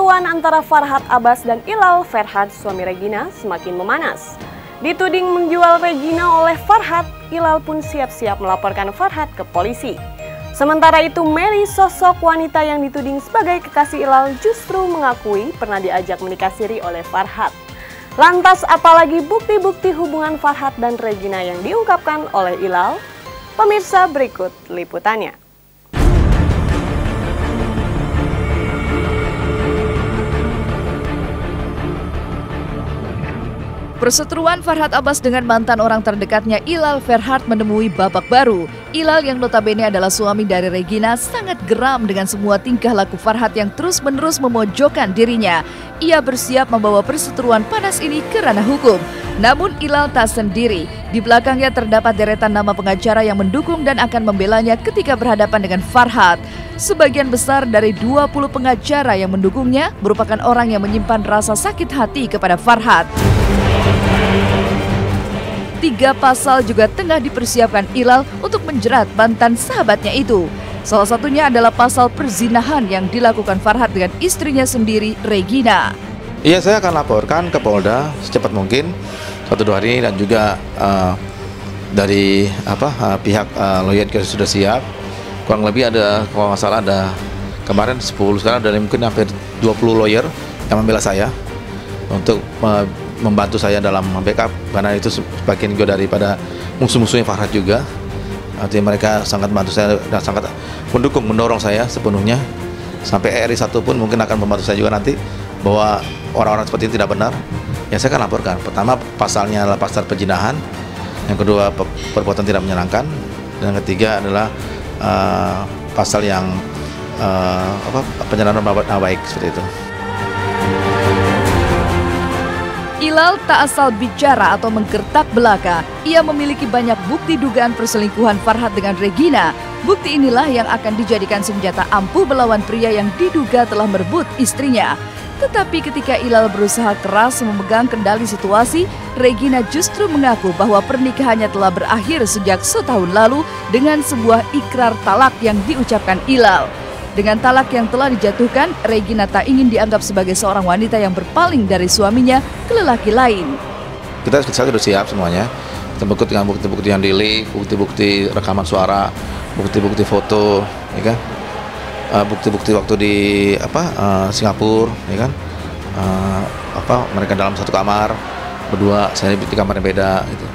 Perseteruan antara Farhad Abbas dan Ilal Ferhat suami Regina semakin memanas. Dituding menjual Regina oleh Farhad, Ilal pun siap-siap melaporkan Farhad ke polisi. Sementara itu, Mary, sosok wanita yang dituding sebagai kekasih Ilal, justru mengakui pernah diajak menikah siri oleh Farhad. Lantas, apalagi bukti-bukti hubungan Farhad dan Regina yang diungkapkan oleh Ilal? Pemirsa, berikut liputannya. Perseteruan Farhad Abbas dengan mantan orang terdekatnya Ilal Ferhat menemui babak baru. Ilal yang notabene adalah suami dari Regina sangat geram dengan semua tingkah laku Farhad yang terus-menerus memojokkan dirinya. Ia bersiap membawa perseteruan panas ini ke ranah hukum. Namun Ilal tak sendiri. Di belakangnya terdapat deretan nama pengacara yang mendukung dan akan membelanya ketika berhadapan dengan Farhad. Sebagian besar dari 20 pengacara yang mendukungnya merupakan orang yang menyimpan rasa sakit hati kepada Farhad. 3 pasal juga tengah dipersiapkan Ilal untuk menjerat mantan sahabatnya itu. Salah satunya adalah pasal perzinahan yang dilakukan Farhad dengan istrinya sendiri, Regina. Iya, saya akan laporkan ke Polda secepat mungkin 1-2 hari, dan juga dari pihak lawyer juga sudah siap. Kurang lebih ada, kalau nggak salah ada kemarin 10, sekarang ada mungkin hampir 20 lawyer yang membela saya untuk membantu saya dalam backup, karena itu sebagian juga daripada musuh-musuhnya Farhad juga. Artinya mereka sangat membantu saya dan sangat mendorong saya sepenuhnya. Sampai RI 1 pun mungkin akan membantu saya juga nanti, bahwa orang-orang seperti ini tidak benar. Yang saya akan laporkan, pertama pasalnya adalah pasal perzinahan, yang kedua perbuatan tidak menyenangkan, dan yang ketiga adalah pasal yang pencemaran nama baik, seperti itu. Ilal tak asal bicara atau menggertak belaka. Ia memiliki banyak bukti dugaan perselingkuhan Farhad dengan Regina. Bukti inilah yang akan dijadikan senjata ampuh melawan pria yang diduga telah merebut istrinya. Tetapi ketika Ilal berusaha keras memegang kendali situasi, Regina justru mengaku bahwa pernikahannya telah berakhir sejak setahun lalu dengan sebuah ikrar talak yang diucapkan Ilal. Dengan talak yang telah dijatuhkan, Regina tak ingin dianggap sebagai seorang wanita yang berpaling dari suaminya ke lelaki lain. Kita sudah siap semuanya. Kita bukti dengan bukti-bukti yang di-leak, bukti-bukti rekaman suara, bukti-bukti foto, ya kan? Bukti-bukti waktu di Singapura, ya kan? Mereka dalam satu kamar berdua, saya di kamar yang beda, gitu.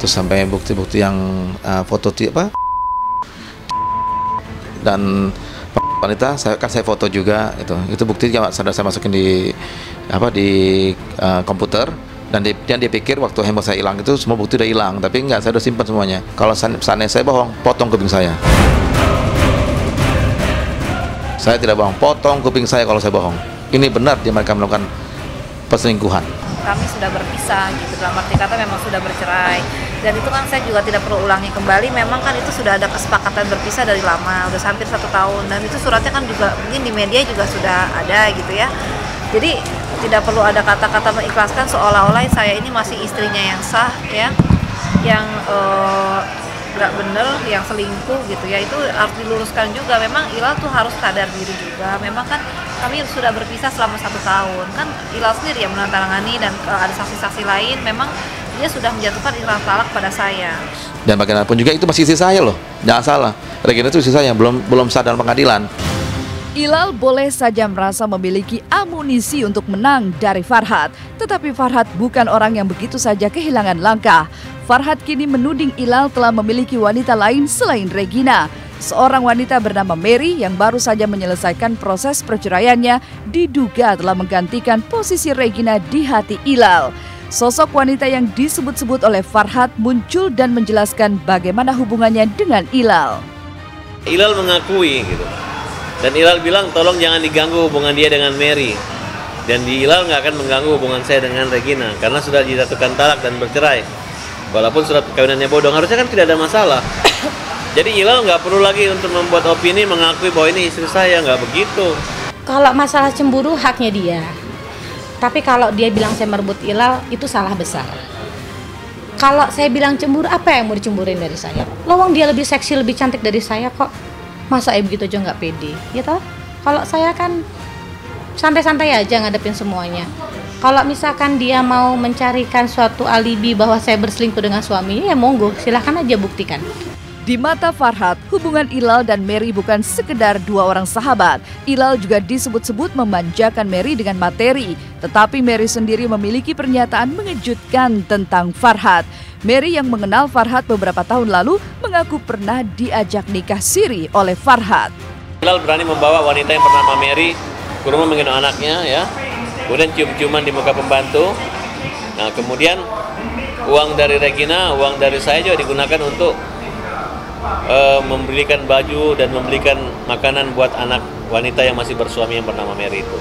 Terus sampai bukti-bukti yang foto dan wanita, saya foto juga, itu bukti yang sudah saya masukin di komputer, dan dia pikir waktu handphone saya hilang itu semua bukti udah hilang, tapi enggak, saya udah simpan semuanya. Kalau seandainya saya bohong, potong kuping saya. Saya tidak bohong, potong kuping saya kalau saya bohong. Ini benar dia mereka melakukan perselingkuhan. Kami sudah berpisah gitu, dalam arti kata memang sudah bercerai, dan itu kan saya juga tidak perlu ulangi kembali. Memang kan itu sudah ada kesepakatan berpisah dari lama, udah hampir 1 tahun, dan itu suratnya kan juga mungkin di media juga sudah ada gitu ya. Jadi tidak perlu ada kata-kata mengikhlaskan seolah-olah saya ini masih istrinya yang sah ya, yang nggak bener, yang selingkuh gitu ya. Itu harus diluruskan juga. Memang Ilal tuh harus sadar diri juga. Memang kan kami sudah berpisah selama 1 tahun. Kan Ilal sendiri yang menandatangani, dan ada saksi-saksi lain. Memang dia sudah menjatuhkan ikrar talak pada saya. Dan bagaimanapun juga itu masih istri saya loh. Jangan salah. Regina itu istri saya, belum sah dalam pengadilan. Ilal boleh saja merasa memiliki amunisi untuk menang dari Farhad. Tetapi Farhad bukan orang yang begitu saja kehilangan langkah. Farhad kini menuding Ilal telah memiliki wanita lain selain Regina. Seorang wanita bernama Mary yang baru saja menyelesaikan proses perceraiannya diduga telah menggantikan posisi Regina di hati Ilal. Sosok wanita yang disebut-sebut oleh Farhad muncul dan menjelaskan bagaimana hubungannya dengan Ilal. Ilal mengakui gitu. Dan Ilal bilang tolong jangan diganggu hubungan dia dengan Mary. Dan di Ilal nggak akan mengganggu hubungan saya dengan Regina karena sudah dijatuhkan talak dan bercerai. Walaupun surat perkawinannya bodong, harusnya kan tidak ada masalah. Jadi Ilal nggak perlu lagi untuk membuat opini mengakui bahwa ini istri saya, nggak begitu. Kalau masalah cemburu haknya dia. Tapi kalau dia bilang saya merebut Ilal, itu salah besar. Kalau saya bilang cemburu, apa yang mau dicemburin dari saya? Lawang dia lebih seksi, lebih cantik dari saya kok. Masa begitu aja nggak pede, ya toh? Kalau saya kan santai-santai aja ngadepin semuanya. Kalau misalkan dia mau mencarikan suatu alibi bahwa saya berselingkuh dengan suaminya, ya monggo, silahkan aja buktikan. Di mata Farhad, hubungan Ilal dan Mary bukan sekedar dua orang sahabat. Ilal juga disebut-sebut memanjakan Mary dengan materi. Tetapi Mary sendiri memiliki pernyataan mengejutkan tentang Farhad. Mary yang mengenal Farhad beberapa tahun lalu mengaku pernah diajak nikah siri oleh Farhad. Ilal berani membawa wanita yang bernama Mary ke rumah menggendong anaknya, ya. Kemudian cium-ciuman di muka pembantu. Nah, kemudian uang dari Regina, uang dari saya juga digunakan untuk membelikan baju dan membelikan makanan buat anak wanita yang masih bersuami yang bernama Mary itu.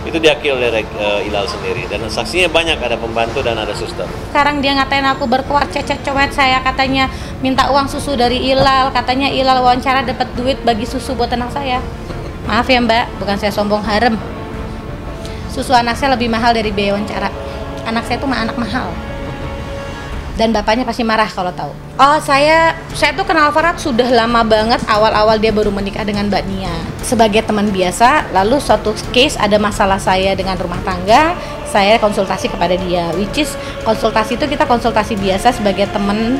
Itu diakui oleh Ilal sendiri, dan saksinya banyak, ada pembantu dan ada suster. Sekarang dia ngatain aku berkuat cecet cowet, saya katanya minta uang susu dari Ilal, katanya Ilal wawancara dapat duit bagi susu buat anak saya. Maaf ya Mbak, bukan saya sombong harem. Susu anak saya lebih mahal dari biaya wawancara. Anak saya tuh anak mahal. Dan bapaknya pasti marah kalau tahu. Oh, saya tuh kenal Farhad sudah lama banget, awal-awal dia baru menikah dengan Mbak Nia. Sebagai teman biasa, lalu suatu case ada masalah saya dengan rumah tangga, saya konsultasi kepada dia. Which is konsultasi itu kita konsultasi biasa sebagai teman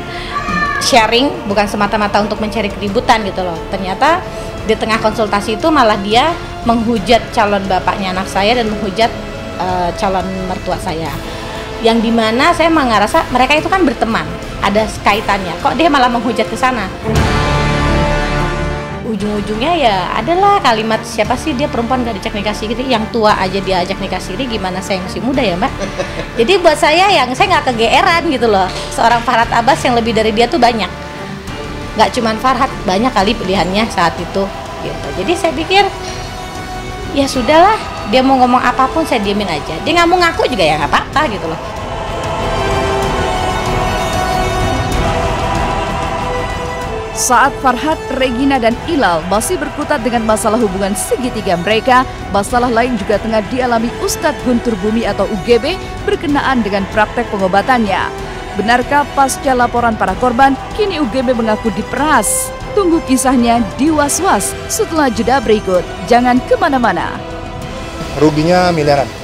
sharing, bukan semata-mata untuk mencari keributan gitu loh. Ternyata di tengah konsultasi itu malah dia menghujat calon bapaknya anak saya dan menghujat calon mertua saya. Yang dimana saya ngerasa mereka itu kan berteman, ada kaitannya. Kok dia malah menghujat ke sana? Ujung-ujungnya ya adalah kalimat, siapa sih dia perempuan gak diajak nikah siri, yang tua aja dia ajak nikah siri, gimana saya yang masih muda ya Mbak? Jadi buat saya saya nggak kegeeran gitu loh. Seorang Farhad Abbas yang lebih dari dia tuh banyak. Nggak cuman Farhad, banyak kali pilihannya saat itu gitu. Jadi saya pikir ya sudahlah, dia mau ngomong apapun saya diemin aja. Dia nggak mau ngaku juga ya nggak apa-apa gitu loh. Saat Farhad, Regina, dan Ilal masih berkutat dengan masalah hubungan segitiga mereka, masalah lain juga tengah dialami Ustadz Guntur Bumi atau UGB berkenaan dengan praktek pengobatannya. Benarkah pasca laporan para korban, kini UGB mengaku diperas? Tunggu kisahnya di Was-Was setelah jeda berikut. Jangan kemana-mana. Ruginya miliaran.